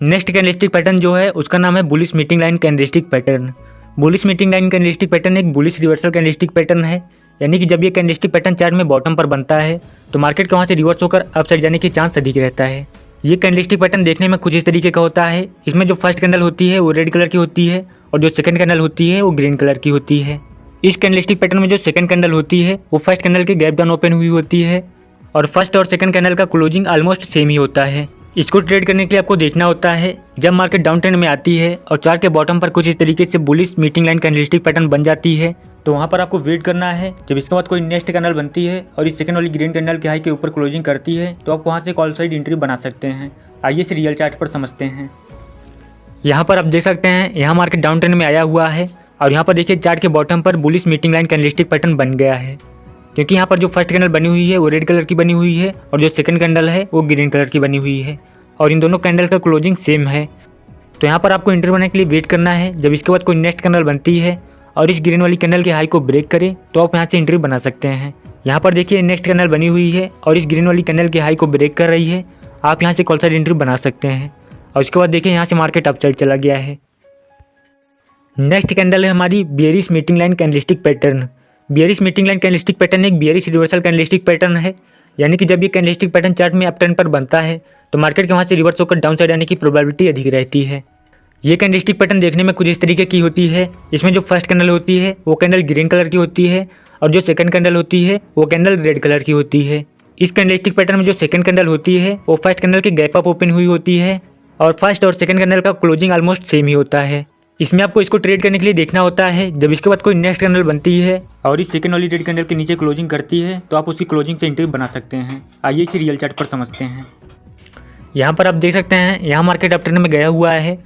नेक्स्ट कैंडलस्टिक पैटर्न जो है उसका नाम है bullish meeting line candlestick pattern. Bullish meeting line candlestick pattern एक बुलिश रिवर्सल कैंडलस्टिक पैटर्न है, यानी कि जब ये कैंडलस्टिक पैटर्न चार्ट में बॉटम पर बनता है तो मार्केट के वहाँ से रिवर्स होकर अप साइड जाने के चांस अधिक रहता है। ये कैंडलस्टिक पैटर्न देखने में कुछ इस तरीके का होता है। इसमें जो फर्स्ट कैंडल होती है वो रेड कलर की होती है और जो सेकंड कैंडल होती है वो ग्रीन कलर की होती है। इस कैंडलस्टिक पैटर्न में जो सेकंड कैंडल होती है वो फर्स्ट कैंडल के गैप डाउन ओपन हुई होती है और फर्स्ट और सेकंड कैंडल का क्लोजिंग ऑलमोस्ट सेम ही होता है। इसको ट्रेड करने के लिए आपको देखना होता है, जब मार्केट डाउन ट्रेंड में आती है और चार्ट के बॉटम पर कुछ इस तरीके से bullish meeting line candlestick pattern बन जाती है, तो वहाँ पर आपको वेट करना है। जब इसके बाद कोई नेक्स्ट कैंडल बनती है और इस सेकंड वाली ग्रीन कैंडल के हाई के ऊपर क्लोजिंग करती है, तो आप वहाँ से कॉल साइड एंट्री बना सकते हैं। आइए से रियल चार्ट पर समझते हैं। यहाँ पर आप देख सकते हैं, यहाँ मार्केट डाउन ट्रेंड में आया हुआ है और यहाँ पर देखिए चार्ट के बॉटम पर bullish meeting line candlestick pattern बन गया है, क्योंकि यहाँ पर जो फर्स्ट कैंडल बनी हुई है वो रेड कलर की बनी हुई है और जो सेकंड कैंडल है वो ग्रीन कलर की बनी हुई है और इन दोनों कैंडल का क्लोजिंग सेम है। तो यहाँ पर आपको एंट्री बनाने के लिए वेट करना है। जब इसके बाद कोई नेक्स्ट कैंडल बनती है और इस ग्रीन वाली कैंडल के हाई को ब्रेक करे, तो आप यहाँ से एंट्री बना सकते हैं। यहाँ पर देखिए नेक्स्ट कैंडल बनी हुई है और इस ग्रीन वाली कैंडल के हाई को ब्रेक कर रही है, आप यहाँ से कॉल साइड एंट्री बना सकते हैं और उसके बाद देखिए यहाँ से मार्केट अप साइड चला गया है। नेक्स्ट कैंडल है हमारी bearish meeting line candlestick pattern. Bearish meeting line candlestick pattern एक बियरिश रिवर्सल कैंडलस्टिक पैटर्न है, यानी कि जब ये कैंडलस्टिक पैटर्न चार्ट में अप ट्रेंड पर बनता है तो मार्केट के वहाँ से रिवर्स होकर डाउन साइड आने की प्रोबेबिलिटी अधिक रहती है। ये कैंडलस्टिक पैटर्न देखने में कुछ इस तरीके की होती है। इसमें जो फर्स्ट कैंडल होती है वो कैंडल ग्रीन कलर की होती है और जो सेकंड कैंडल होती है वो कैंडल रेड कलर की होती है। इस कैंडलस्टिक पैटर्न में जो सेकंड कैंडल होती है वो फर्स्ट कैंडल के गैप अप ओपन हुई होती है और फर्स्ट और सेकंड कैंडल का क्लोजिंग ऑलमोस्ट सेम ही होता है। इसमें आपको इसको ट्रेड करने के लिए देखना होता है जब इसके बाद कोई नेक्स्ट कैंडल बनती है और इस सेकंड वाली रेड कैंडल के नीचे क्लोजिंग करती है तो आप उसकी क्लोजिंग से एंट्री बना सकते हैं। आइए इसे रियल चार्ट पर समझते हैं। यहाँ पर आप देख सकते हैं यहाँ मार्केट अप ट्रेंड में गया हुआ है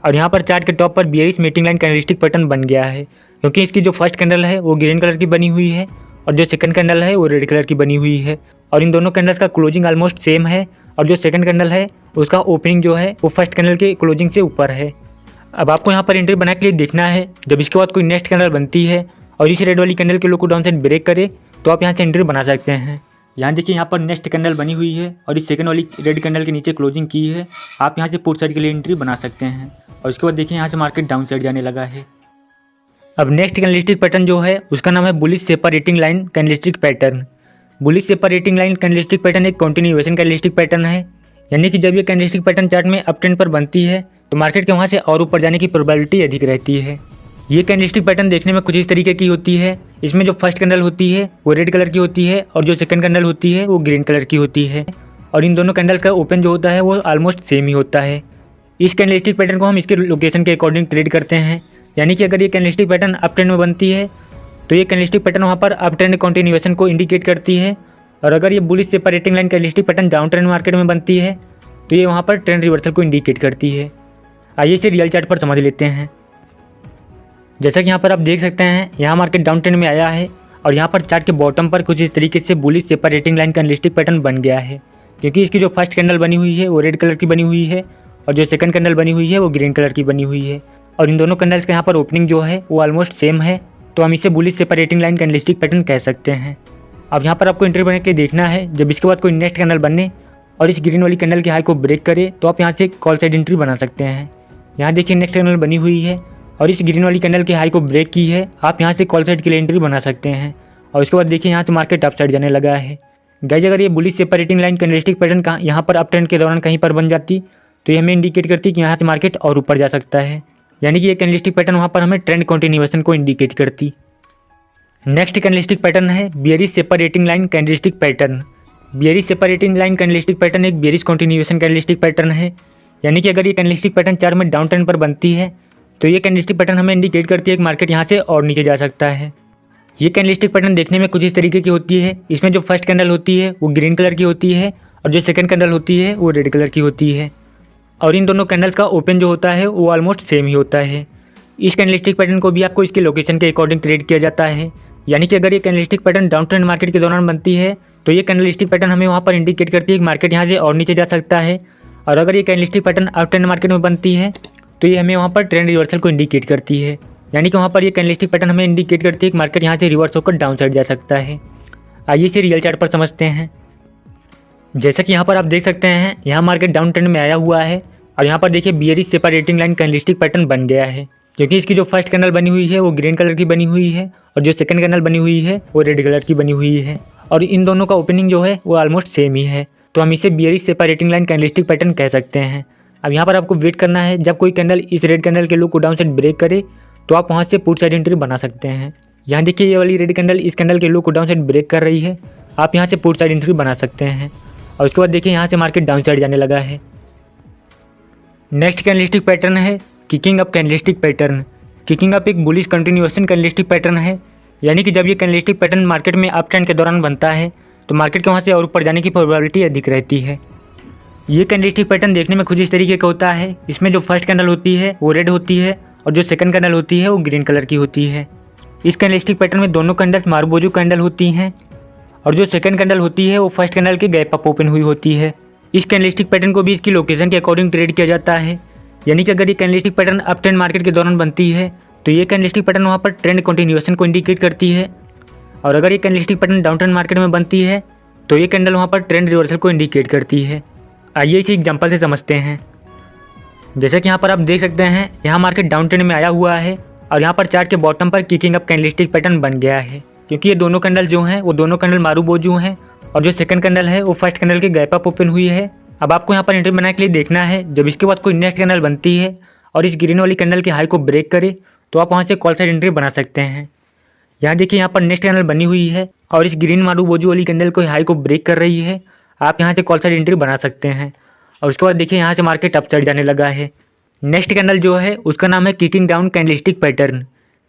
और यहाँ पर चार्ट के टॉप पर bearish meeting line candlestick pattern बन गया है, क्योंकि इसकी जो फर्स्ट कैंडल है वो ग्रीन कलर की बनी हुई है और जो सेकंड कैंडल है वो रेड कलर की बनी हुई है और इन दोनों कैंडल्स का क्लोजिंग ऑलमोस्ट सेम है और जो सेकंड कैंडल है उसका ओपनिंग जो है वो फर्स्ट कैंडल के क्लोजिंग से ऊपर है। अब आपको यहाँ पर एंट्री बनाने के लिए देखना है जब इसके बाद कोई नेक्स्ट कैंडल बनती है और इस रेड वाली कैंडल के लो को डाउन साइड ब्रेक करे तो आप यहाँ से एंट्री बना सकते हैं। यहाँ देखिए यहाँ पर नेक्स्ट कैंडल बनी हुई है और इस सेकंड वाली रेड कैंडल के नीचे क्लोजिंग की है। आप यहाँ से पुट साइड के लिए एंट्री बना सकते हैं और उसके बाद देखिए यहाँ से मार्केट डाउन साइड जाने लगा है। अब नेक्स्ट कैंडलस्टिक पैटर्न जो है उसका नाम है bullish separating line candlestick pattern. Bullish separating line candlestick pattern एक कंटिन्यूएशन कैंडलस्टिक पैटर्न है, यानी कि जब ये कैंडलस्टिक पैटर्न चार्ट में अप ट्रेंड पर बनती है तो मार्केट के वहाँ से और ऊपर जाने की प्रोबेबिलिटी अधिक रहती है। ये कैंडलस्टिक पैटर्न देखने में कुछ इस तरीके की होती है। इसमें जो फर्स्ट कैंडल होती है वो रेड कलर की होती है और जो सेकंड कैंडल होती है वो ग्रीन कलर की होती है और इन दोनों कैंडल का ओपन जो होता है वो ऑलमोस्ट सेम ही होता है। इस कैंडलस्टिक पैटर्न को हम इसके लोकेशन के अकॉर्डिंग ट्रेड करते हैं, यानी कि अगर ये कैंडलस्टिक पैटर्न अप ट्रेंड में बनती है तो ये कैंडलस्टिक पैटर्न वहाँ पर अप ट्रेंड कंटिन्यूएशन को इंडिकेट करती है और अगर ये bullish separating line candlestick pattern down trend market में बनती है तो ये वहाँ पर ट्रेंड रिवर्सल को इंडिकेट करती है। आइए इसे रियल चार्ट पर समझ लेते हैं। जैसा कि यहाँ पर आप देख सकते हैं यहाँ मार्केट डाउन ट्रेंड में आया है और यहाँ पर चार्ट के बॉटम पर कुछ इस तरीके से bullish separating line candlestick pattern बन गया है, क्योंकि इसकी जो फर्स्ट कैंडल बनी हुई है वो रेड कलर की बनी हुई है और जो सेकंड कैंडल बनी हुई है वो ग्रीन कलर की बनी हुई है और इन दोनों कैंडल्स का यहाँ पर ओपनिंग जो है वो ऑलमोस्ट सेम है, तो हम इसे bullish separating line candlestick pattern कह सकते हैं। अब यहाँ पर आपको एंट्री बना के देखना है जब इसके बाद कोई नेक्स्ट कैंडल बनने और इस ग्रीन वाली कैंडल के हाई को ब्रेक करे तो आप यहाँ से कॉल साइड एंट्री बना सकते हैं। यहाँ देखिए नेक्स्ट कैंडल बनी हुई है और इस ग्रीन वाली कैंडल के हाई को ब्रेक की है, आप यहाँ से कॉल साइड के लिए एंट्री बना सकते हैं और उसके बाद देखिए यहाँ से मार्केट अप साइड जाने लगा है। गाइस अगर ये bullish separating line candlestick pattern यहाँ पर अप ट्रेंड के दौरान कहीं पर बन जाती तो ये हमें इंडिकेट करती कि यहाँ से मार्केट और ऊपर जा सकता है, यानी कि ये कैंडलस्टिक पैटर्न वहाँ पर हमें ट्रेंड कंटिन्यूएशन को इंडिकेट करती। नेक्स्ट कैंडलस्टिक पैटर्न है bearish separating line candlestick pattern. Bearish separating line candlestick pattern एक बेयरिश कंटिन्यूएशन कैंडलस्टिक पैटर्न है, यानी कि अगर ये कैंडलस्टिक पैटर्न चार्ट में डाउन ट्रेंड पर बनती है तो ये कैंडलस्टिक पैटर्न हमें इंडिकेट करती है कि मार्केट यहाँ से और नीचे जा सकता है। ये कैंडलस्टिक पैटर्न देखने में कुछ इस तरीके की होती है। इसमें जो फर्स्ट कैंडल होती है वो ग्रीन कलर की होती है और जो सेकंड कैंडल होती है वो रेड कलर की होती है और इन दोनों कैंडल्स का ओपन जो होता है वो ऑलमोस्ट सेम ही होता है। इस कैंडलस्टिक पैटर्न को भी आपको इसके लोकेशन के अकॉर्डिंग ट्रेड किया जाता है, यानी कि अगर ये candlestick pattern down trend market के दौरान बनती है तो ये कैंडलस्टिक पैटर्न हमें वहाँ पर इंडिकेट करती है कि मार्केट यहाँ से और नीचे जा सकता है और अगर ये candlestick pattern up trend market में बनती है तो ये हमें वहाँ पर ट्रेंड रिवर्सल को इंडिकेट करती है, यानी कि वहाँ पर ये कैंडलस्टिक पैटर्न हमें इंडिकेट करती है कि मार्केट यहाँ से रिवर्स होकर डाउन साइड जा सकता है। आइए इसे रियल चार्ट पर समझते हैं। जैसा कि यहाँ पर आप देख सकते हैं यहाँ मार्केट डाउन ट्रेंड में आया हुआ है और यहाँ पर देखिए bearish separating line candlestick pattern बन गया है, क्योंकि इसकी जो फर्स्ट कैंडल बनी हुई है वो ग्रीन कलर की बनी हुई है और जो सेकंड कैंडल बनी हुई है वो रेड कलर की बनी हुई है और इन दोनों का ओपनिंग जो है वो ऑलमोस्ट सेम ही है, तो हम इसे bearish separating line candlestick pattern कह सकते हैं। अब यहाँ पर आपको वेट करना है जब कोई कैंडल इस रेड कैंडल के लो को डाउन साइड ब्रेक करे तो आप वहाँ से पुट साइड एंट्री बना सकते हैं। यहाँ देखिए ये वाली रेड कैंडल इस कैंडल के लो को डाउन साइड ब्रेक कर रही है, आप यहाँ से पुट साइड एंट्री बना सकते हैं और उसके बाद देखिए यहाँ से मार्केट डाउन साइड जाने लगा है। नेक्स्ट कैंडलस्टिक पैटर्न है kicking up candlestick pattern. Kicking up एक बुलिश कंटिन्यूएशन कैंडलस्टिक पैटर्न है, यानी कि जब ये कैंडलस्टिक पैटर्न मार्केट में अप ट्रेंड के दौरान बनता है तो मार्केट के वहाँ से और ऊपर जाने की प्रोबेबिलिटी अधिक रहती है। ये कैंडलस्टिक पैटर्न देखने में कुछ इस तरीके का होता है। इसमें जो फर्स्ट कैंडल होती है वो रेड होती है और जो सेकंड कैंडल होती है वो ग्रीन कलर की होती है। इस कैंडलस्टिक पैटर्न में दोनों कैंडल्स मारुबोजू कैंडल होती हैं और जो सेकंड कैंडल होती है वो फर्स्ट कैंडल के गैप अप ओपन हुई होती है। इस कैंडलस्टिक पैटर्न को भी इसकी लोकेशन के अकॉर्डिंग ट्रेड किया जाता है, यानी कि अगर ये candlestick pattern up trend market के दौरान बनती है तो ये कैंडलस्टिक पैटर्न वहाँ पर ट्रेंड कंटिन्यूएशन को इंडिकेट करती है और अगर ये candlestick pattern down trend market में बनती है तो ये कैंडल वहाँ पर ट्रेंड रिवर्सल को इंडिकेट करती है। आइए इसे एग्जांपल से समझते हैं। जैसे कि यहाँ पर आप देख सकते हैं यहाँ मार्केट डाउन ट्रेंड में आया हुआ है और यहाँ पर चार्ट के बॉटम पर किकिंग अप कैंडलस्टिक पैटर्न बन गया है, क्योंकि ये दोनों कैंडल जो हैं वो दोनों कैंडल मारुबोजू हैं और जो सेकंड कैंडल है वो फर्स्ट कैंडल के गैप अप ओपन हुई है। अब आपको यहाँ पर एंट्री बनाने के लिए देखना है जब इसके बाद कोई नेक्स्ट कैंडल बनती है और इस ग्रीन वाली कैंडल के हाई को ब्रेक करे तो आप वहाँ से कॉल साइड एंट्री बना सकते हैं। यहाँ देखिए यहाँ पर नेक्स्ट कैंडल बनी हुई है और इस ग्रीन मारुबोजू वाली कैंडल को हाई को ब्रेक कर रही है, आप यहाँ से कॉल साइड एंट्री बना सकते हैं और उसके बाद देखिए यहाँ से मार्केट अपसाइड जाने लगा है। नेक्स्ट कैंडल जो है उसका नाम है kicking down candlestick pattern.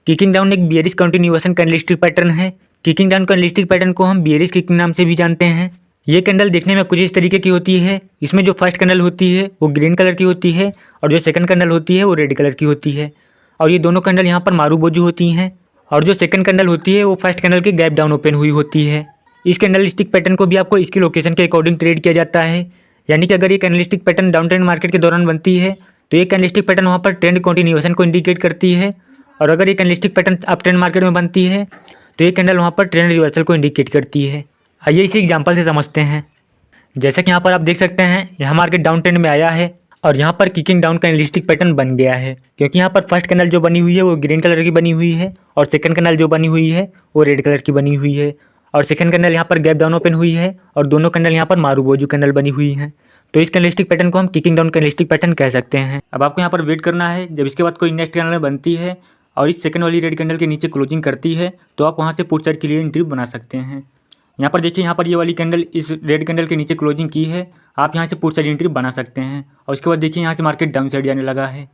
Kicking down एक बियरिश कंटिन्यूएशन कैंडलस्टिक पैटर्न है। किकिंग डाउन कैंडलस्टिक पैटर्न को हम बियरिश किकिंग नाम से भी जानते हैं। ये कैंडल देखने में कुछ इस तरीके की होती है। इसमें जो फर्स्ट कैंडल होती है वो ग्रीन कलर की होती है और जो सेकंड कैंडल होती है वो रेड कलर की होती है। और ये दोनों कैंडल यहाँ पर मारूबोजू होती हैं। और जो सेकंड कैंडल होती है वो फर्स्ट कैंडल के गैप डाउन ओपन हुई होती है। इस कैंडलस्टिक पैटर्न को भी आपको इसकी लोकेशन के अकॉर्डिंग ट्रेड किया जाता है। यानी कि अगर ये candlestick pattern down trend market के दौरान बनती है तो ये कैंडलस्टिक पैटर्न वहाँ पर ट्रेंड कंटिन्यूएशन को इंडिकेट करती है। और अगर ये candlestick pattern up trend market में बनती है तो ये कैंडल वहाँ पर ट्रेंड रिवर्सल को इंडिकेट करती है। आइए इसी एग्जाम्पल से समझते हैं। जैसा कि यहाँ पर आप देख सकते हैं, यहाँ मार्केट डाउन ट्रेंड में आया है और यहाँ पर किकिंग डाउन कैंडलस्टिक पैटर्न बन गया है, क्योंकि यहाँ पर फर्स्ट कैंडल जो बनी हुई है वो ग्रीन कलर की बनी हुई है और सेकंड कैंडल जो बनी हुई है वो रेड कलर की बनी हुई है। और सेकंड कैंडल यहाँ पर गैप डाउन ओपन हुई है और दोनों कैंडल यहाँ पर मारूबोजू कैंडल बनी हुई हैं। तो इस कैंडलस्टिक पैटर्न को हम किकिंग डाउन कैंडलस्टिक पैटर्न कह सकते हैं। अब आपको यहाँ पर वेट करना है, जब इसके बाद कोई नेक्स्ट कैंडल बनती है और इस सेकंड वाली रेड कैंडल के नीचे क्लोजिंग करती है तो आप वहाँ से पुट साइड के लिए एंट्री बना सकते हैं। यहाँ पर देखिए, यहाँ पर ये वाली कैंडल इस रेड कैंडल के नीचे क्लोजिंग की है, आप यहाँ से पुट साइड एंट्री बना सकते हैं। और उसके बाद देखिए यहाँ से मार्केट डाउन साइड जाने लगा है।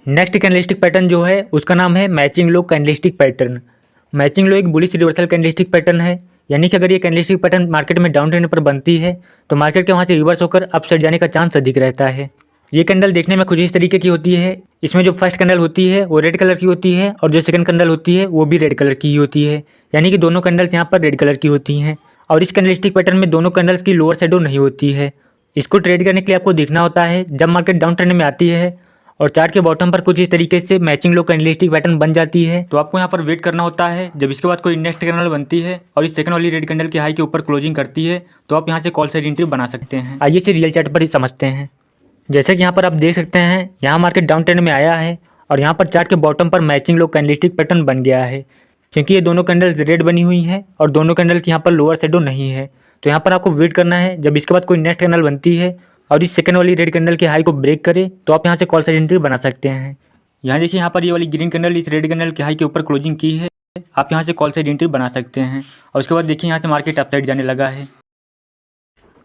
नेक्स्ट कैंडलस्टिक पैटर्न जो है उसका नाम है मैचिंग लो कैंडलस्टिक पैटर्न। मैचिंग लो एक बुलिश रिवर्सल कैंडलस्टिक पैटर्न है। यानी कि अगर ये कैंडलस्टिक पैटर्न मार्केट में डाउन ट्रेंड पर बनती है तो मार्केट के वहाँ से रिवर्स होकर अप साइड जाने का चांस अधिक रहता है। ये कैंडल देखने में कुछ इस तरीके की होती है। इसमें जो फर्स्ट कैंडल होती है वो रेड कलर की होती है और जो सेकंड कैंडल होती है वो भी रेड कलर की ही होती है। यानी कि दोनों कैंडल्स यहाँ पर रेड कलर की होती हैं। और इस कैंडलस्टिक पैटर्न में दोनों कैंडल्स की लोअर शैडो नहीं होती है। इसको ट्रेड करने के लिए आपको देखना होता है, जब मार्केट डाउन ट्रेंड में आती है और चार्ट के बॉटम पर कुछ इस तरीके से मैचिंग लो कैंडलस्टिक पैटर्न बन जाती है तो आपको यहाँ पर वेट करना होता है। जब इसके बाद कोई नेक्स्ट कैंडल बनती है और इस सेकंड वाली रेड कैंडल के हाई के ऊपर क्लोजिंग करती है तो आप यहाँ से कॉल साइड एंट्री बना सकते हैं। आइए से रियल चार्ट पर ही समझते हैं। जैसे कि यहाँ पर आप देख सकते हैं, यहाँ मार्केट डाउन ट्रेंड में आया है और यहाँ पर चार्ट के बॉटम पर मैचिंग लो कैंडलस्टिक पैटर्न बन गया है, क्योंकि ये दोनों कैंडल्स रेड बनी हुई हैं और दोनों कैंडल की यहाँ पर लोअर शैडो नहीं है। तो यहाँ पर आपको वेट करना है, जब इसके बाद कोई नेक्स्ट कैंडल बनती है और इस सेकंड वाली रेड कैंडल के हाई को ब्रेक करे तो आप यहाँ से कॉल साइड एंट्री बना सकते हैं। यहाँ देखिए, यहाँ पर ये वाली ग्रीन कैंडल इस रेड कैंडल के हाई के ऊपर क्लोजिंग की है, आप यहाँ से कॉल साइड एंट्री बना सकते हैं। और उसके बाद देखिए यहाँ से मार्केट अप साइड जाने लगा है।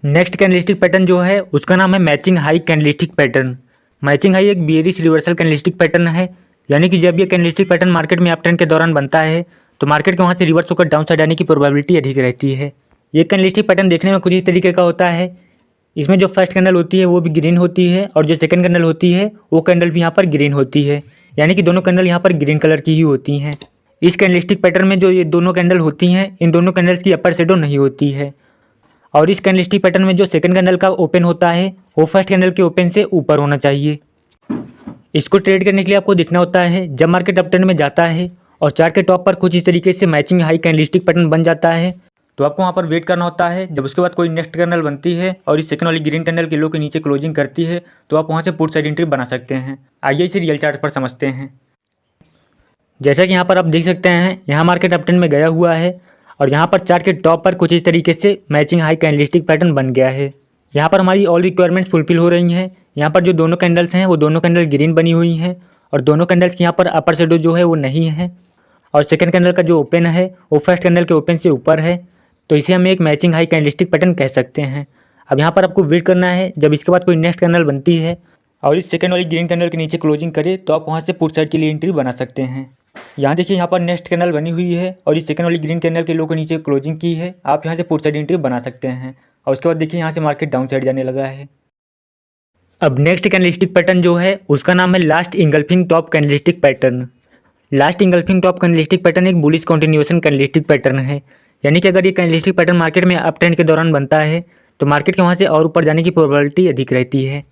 नेक्स्ट कैंडलस्टिक पैटर्न जो है उसका नाम है matching high candlestick pattern. Matching high एक बियरिश रिवर्सल कैंडलस्टिक पैटर्न है। यानी कि जब ये कैंडलस्टिक पैटर्न मार्केट में अप ट्रेंड के दौरान बनता है तो मार्केट के वहाँ से रिवर्स होकर डाउन साइड आने की प्रोबेबिलिटी अधिक रहती है। ये कैंडलस्टिक पैटर्न देखने में कुछ इस तरीके का होता है। इसमें जो फर्स्ट कैंडल होती है वो भी ग्रीन होती है और जो सेकंड कैंडल होती है वो कैंडल भी यहाँ पर ग्रीन होती है। यानी कि दोनों कैंडल यहाँ पर ग्रीन कलर की ही होती हैं। इस कैंडलस्टिक पैटर्न में जो ये दोनों कैंडल होती हैं, इन दोनों कैंडल्स की अपर शैडो नहीं होती है। और इस कैंडलस्टिक पैटर्न में जो सेकंड कैंडल का ओपन होता है वो फर्स्ट कैंडल के ओपन से ऊपर होना चाहिए। इसको ट्रेड करने के लिए आपको देखना होता है, जब मार्केट अप ट्रेंड में जाता है और चार्ट के टॉप पर कुछ इस तरीके से मैचिंग हाई कैंडलस्टिक पैटर्न बन जाता है तो आपको वहाँ पर वेट करना होता है। जब उसके बाद कोई नेक्स्ट कैंडल बनती है और इस सेकंड वाली ग्रीन कैंडल के लो के नीचे क्लोजिंग करती है तो आप वहाँ से पुट साइड एंट्री बना सकते हैं। आइए इसे रियल चार्ट पर समझते हैं। जैसा कि यहाँ पर आप देख सकते हैं, यहाँ मार्केट अप ट्रेंड में गया हुआ है और यहाँ पर चार्ट के टॉप पर कुछ इस तरीके से मैचिंग हाई कैंडलस्टिक पैटर्न बन गया है। यहाँ पर हमारी ऑल रिक्वायरमेंट्स फुलफिल हो रही हैं। यहाँ पर जो दोनों कैंडल्स हैं वो दोनों कैंडल ग्रीन बनी हुई हैं और दोनों कैंडल्स की यहाँ पर अपर शैडो जो है वो नहीं है और सेकंड कैंडल का जो ओपन है वो फर्स्ट कैंडल के ओपन से ऊपर है, तो इसे हम एक मैचिंग हाई कैंडलस्टिक पैटर्न कह सकते हैं। अब यहाँ पर आपको वेट करना है, जब इसके बाद कोई नेक्स्ट कैंडल बनती है और इस सेकंड वाली ग्रीन कैंडल के नीचे क्लोजिंग करे तो आप वहाँ से पुट साइड के लिए एंट्री बना सकते हैं। यहाँ देखिए, यहाँ पर नेक्स्ट कैंडल बनी हुई है और इस सेकंड वाली ग्रीन कैंडल के लो के नीचे क्लोजिंग की है, आप यहाँ से पुट साइड एंट्री बना सकते हैं। और उसके बाद देखिए यहाँ से मार्केट डाउन साइड जाने लगा है। अब नेक्स्ट कैंडलस्टिक पैटर्न जो है उसका नाम है last engulfing top candlestick pattern. Last engulfing top candlestick pattern एक बुलिश कंटिन्यूएशन कैंडलस्टिक पैटर्न है। यानी कि अगर ये कैंडलस्टिक पैटर्न मार्केट में अप ट्रेंड के दौरान बनता है तो मार्केट के वहाँ से और ऊपर जाने की प्रोबेबिलिटी अधिक रहती है।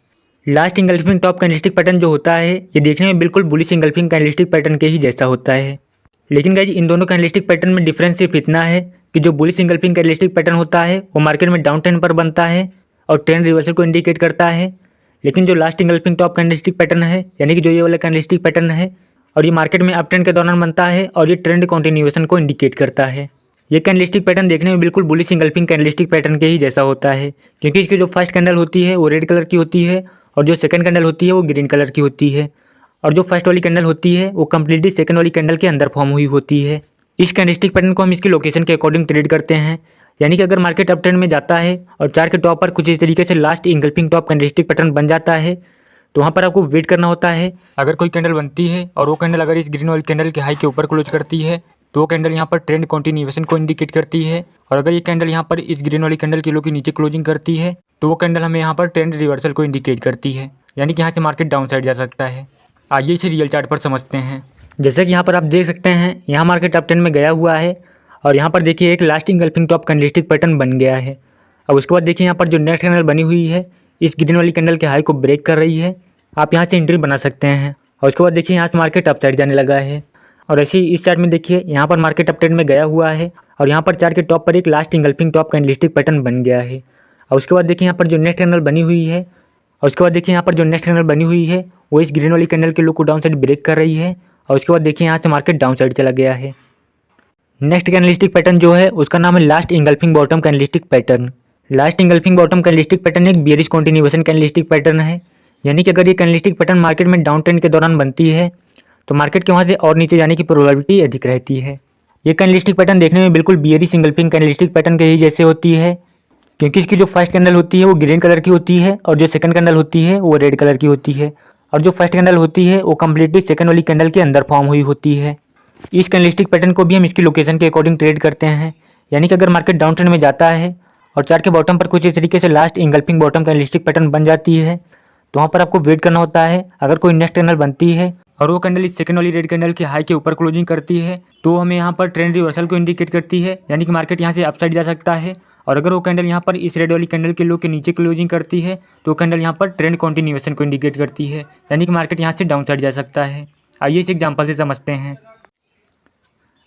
Last engulfing top candlestick pattern जो होता है ये देखने में बिल्कुल बुलिश इंगल्फिंग कैंडलस्टिक पैटर्न के ही जैसा होता है। लेकिन गाइस, इन दोनों कैंडलस्टिक पैटर्न में डिफरेंस सिर्फ इतना है कि जो बुलिश इंगल्फिंग कैंडलस्टिक पैटर्न होता है वो मार्केट में डाउन ट्रेंड पर बनता है और ट्रेंड रिवर्सल को इंडिकेट करता है। लेकिन जो last engulfing top candlestick pattern है, यानी कि जो ये वाला कैंडलस्टिक पैटर्न है और ये मार्केट में अप ट्रेंड के दौरान बनता है और ये ट्रेंड कंटिन्यूएशन को इंडिकेट करता है। ये कैंडलस्टिक पैटर्न देखने में बिल्कुल बुलिश इंगल्फिंग कैंडलस्टिक पैटर्न के ही जैसा होता है, क्योंकि इसकी जो फर्स्ट कैंडल होती है वो रेड कलर की होती है और जो सेकंड कैंडल होती है वो ग्रीन कलर की होती है और जो फर्स्ट वाली कैंडल होती है वो कम्प्लीटली सेकंड वाली कैंडल के अंदर फॉर्म हुई होती है। इस कैंडलस्टिक पैटर्न को हम इसकी लोकेशन के अकॉर्डिंग ट्रेड करते हैं। यानी कि अगर मार्केट अप ट्रेंड में जाता है और चार्ट के टॉप पर कुछ इस तरीके से last engulfing top candlestick pattern बन जाता है तो वहाँ पर आपको वेट करना होता है। अगर कोई कैंडल बनती है और वो कैंडल अगर इस ग्रीन वाली कैंडल के हाई के ऊपर क्लोज करती है तो वो कैंडल यहाँ पर ट्रेंड कंटिन्यूएशन को इंडिकेट करती है। और अगर ये कैंडल यहाँ पर इस ग्रीन वाली कैंडल के लो के नीचे क्लोजिंग करती है तो वो कैंडल हमें यहाँ पर ट्रेंड रिवर्सल को इंडिकेट करती है, यानी कि यहाँ से मार्केट डाउन साइड जा सकता है। आइए इसे रियल चार्ट पर समझते हैं। जैसे कि यहाँ पर आप देख सकते हैं यहाँ मार्केट अप ट्रेंड में गया हुआ है और यहाँ पर देखिए एक last engulfing top candlestick pattern बन गया है। अब उसके बाद देखिए यहाँ पर जो नेक्स्ट कैंडल बनी हुई है इस ग्रीन वाली कैंडल के हाई को ब्रेक कर रही है, आप यहाँ से एंट्री बना सकते हैं। और उसके बाद देखिए यहाँ से मार्केट अप साइड जाने लगा है। और ऐसे ही इस चार्ट में देखिए यहाँ पर मार्केट अप ट्रेंड में गया हुआ है और यहाँ पर चार्ट के टॉप पर एक last engulfing top candlestick pattern बन गया है। और उसके बाद देखिए यहाँ पर जो नेक्स्ट कैंडल बनी हुई है और उसके बाद देखिए यहाँ पर जो नेक्स्ट कैंडल बनी हुई है वो इस ग्रीन वाली कैंडल के लो को डाउन साइड ब्रेक कर रही है और उसके बाद देखिए यहाँ से मार्केट डाउन साइड चला गया है। नेक्स्ट कैंडलस्टिक पैटर्न जो है उसका नाम है last engulfing bottom candlestick pattern. Last engulfing bottom candlestick pattern एक बियरिश कंटिन्यूएशन कैंडलस्टिक पैटर्न है, यानी कि अगर ये कैंडलस्टिक पैटर्न मार्केट में डाउन ट्रेंड के दौरान बनती है तो मार्केट के वहाँ से और नीचे जाने की प्रोबेबिलिटी अधिक रहती है। ये कैंडलस्टिक पैटर्न देखने में बिल्कुल बियरिश इंगल्फिंग कैंडलस्टिक पैटर्न के ही जैसे होती है, क्योंकि इसकी जो फर्स्ट कैंडल होती है वो ग्रीन कलर की होती है और जो सेकंड कैंडल होती है वो रेड कलर की होती है। और जो फर्स्ट कैंडल होती है वो कम्प्लीटली सेकंड वाली कैंडल के अंदर फॉर्म हुई होती है। इस कैंडलस्टिक पैटर्न को भी हम इसकी लोकेशन के अकॉर्डिंग ट्रेड करते हैं, यानी कि अगर मार्केट डाउन ट्रेंड में जाता है और चार्ट के बॉटम पर कुछ इस तरीके से last engulfing bottom candlestick pattern बन जाती है तो वहाँ पर आपको वेट करना होता है। अगर कोई नेक्स्ट कैंडल बनती है और वो कैंडल इस सेकंड वाली रेड कैंडल के हाई के ऊपर क्लोजिंग करती है तो हमें यहाँ पर ट्रेंड रिवर्सल को इंडिकेट करती है, यानी कि मार्केट यहाँ से अपसाइड जा सकता है। और अगर वो कैंडल यहाँ पर इस रेड वाली कैंडल के लो के नीचे क्लोजिंग करती है तो कैंडल यहाँ पर ट्रेंड कंटिन्यूएशन को इंडिकेट करती है, यानी कि मार्केट यहाँ से डाउन साइड जा सकता है। आइए इस एग्जांपल से समझते हैं।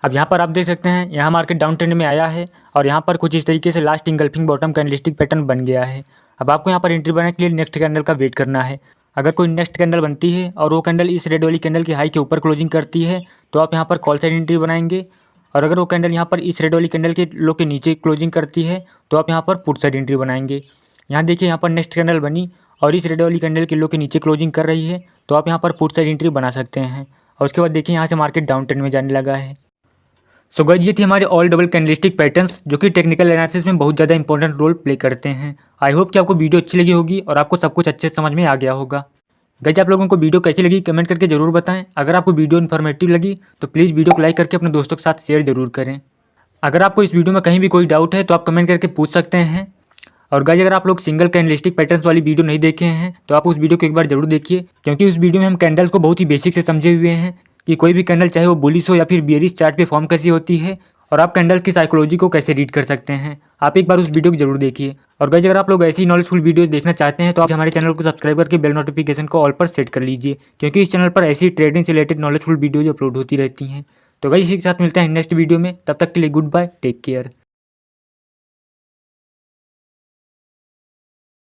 अब यहाँ पर आप देख सकते हैं यहाँ मार्केट डाउन ट्रेंड में आया है और यहाँ पर कुछ इस तरीके से last engulfing bottom candlestick pattern बन गया है। अब आपको यहाँ पर एंट्री बनाने के लिए नेक्स्ट कैंडल का वेट करना है। अगर कोई नेक्स्ट कैंडल बनती है और वो कैंडल इस रेड वाली कैंडल के हाई के ऊपर क्लोजिंग करती है तो आप यहाँ पर कॉल साइड एंट्री बनाएंगे। और अगर वो कैंडल यहाँ पर इस रेड वाली कैंडल के लो के नीचे क्लोजिंग करती है तो आप यहाँ पर पुट साइड एंट्री बनाएंगे। यहाँ देखिए यहाँ पर नेक्स्ट कैंडल बनी और इस रेड वाली कैंडल के लो के नीचे क्लोजिंग कर रही है तो आप यहाँ पर पुट साइड एंट्री बना सकते हैं। और उसके बाद देखिए यहाँ से मार्केट डाउन ट्रेंड में जाने लगा है। सो गाइस ये थी हमारे ऑल डबल कैंडलस्टिक पैटर्न्स जो कि टेक्निकल एनालिसिस में बहुत ज़्यादा इंपॉर्टेंट रोल प्ले करते हैं। आई होप कि आपको वीडियो अच्छी लगी होगी और आपको सब कुछ अच्छे से समझ में आ गया होगा। गाइस आप लोगों को वीडियो कैसी लगी कमेंट करके जरूर बताएं। अगर आपको वीडियो इन्फॉर्मेटिव लगी तो प्लीज़ वीडियो को लाइक करके अपने दोस्तों के साथ शेयर जरूर करें। अगर आपको इस वीडियो में कहीं भी कोई डाउट है तो आप कमेंट करके पूछ सकते हैं। और गाइस अगर आप लोग सिंगल कैंडलस्टिक पैटर्न्स वाली वीडियो नहीं देखे हैं तो आप उस वीडियो को एक बार जरूर देखिए, क्योंकि उस वीडियो में हम कैंडल्स को बहुत ही बेसिक से समझे हुए हैं कि कोई भी कैंडल चाहे वो बुलिश हो या फिर बियरिश चार्ट पे फॉर्म कैसी होती है और आप कैंडल्स की साइकोलॉजी को कैसे रीड कर सकते हैं। आप एक बार उस वीडियो को जरूर देखिए। और गाइस अगर आप लोग ऐसी नॉलेजफुल वीडियोस देखना चाहते हैं तो आप हमारे चैनल को सब्सक्राइब करके बेल नोटिफिकेशन को ऑल पर सेट कर लीजिए, क्योंकि इस चैनल पर ऐसी ट्रेडिंग से रिलेटेड नॉलेजफुल वीडियोज अपलोड होती रहती हैं। तो गाइस इसी के साथ मिलते हैं नेक्स्ट वीडियो में, तब तक के लिए गुड बाय, टेक केयर।